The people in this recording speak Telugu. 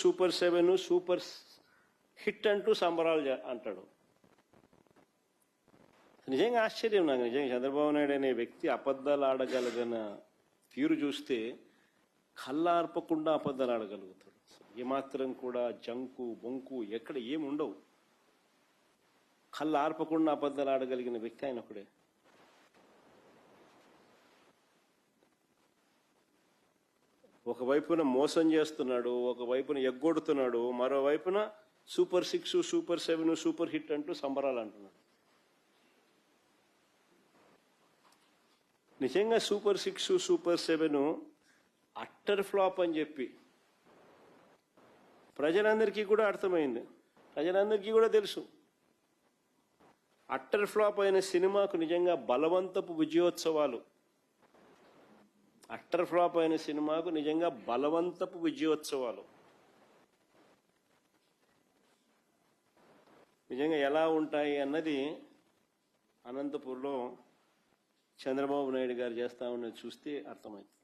సూపర్ 7 సూపర్ హిట్ అంటూ సంబరాలు అంటాడు. నిజంగా ఆశ్చర్యం నాకు. నిజంగా చంద్రబాబు నాయుడు అనే వ్యక్తి అబద్ధాలు ఆడగలిగిన తీరు చూస్తే కళ్ళార్పకుండా అబద్ధాలు ఆడగలుగుతాడు. ఏమాత్రం కూడా జంకు బొంకు ఎక్కడ ఏముండవు. కళ్ళు ఆర్పకుండా అబద్ధాలు ఆడగలిగిన వ్యక్తి ఆయన ఒకడే. ఒకవైపున మోసం చేస్తున్నాడు, ఒకవైపున ఎగ్గొడుతున్నాడు, మరోవైపున సూపర్ 6 సూపర్ 7 సూపర్ హిట్ అంటూ సంబరాలు అంటున్నాడు. నిజంగా సూపర్ 6 సూపర్ 7 అట్టర్ ఫ్లాప్ అని చెప్పి ప్రజలందరికీ కూడా అర్థమైంది, ప్రజలందరికీ కూడా తెలుసు. అట్టర్ ఫ్లాప్ అయిన సినిమాకు నిజంగా బలవంతపు విజయోత్సవాలు. అట్టర్ ఫ్లాప్ అయిన సినిమాకు నిజంగా బలవంతపు విజయోత్సవాలు. నిజంగా ఎలా ఉంటాయి అన్నది అనంతపూర్లో చంద్రబాబు నాయుడు గారు చేస్తా ఉన్నది చూస్తే అర్థమైంది.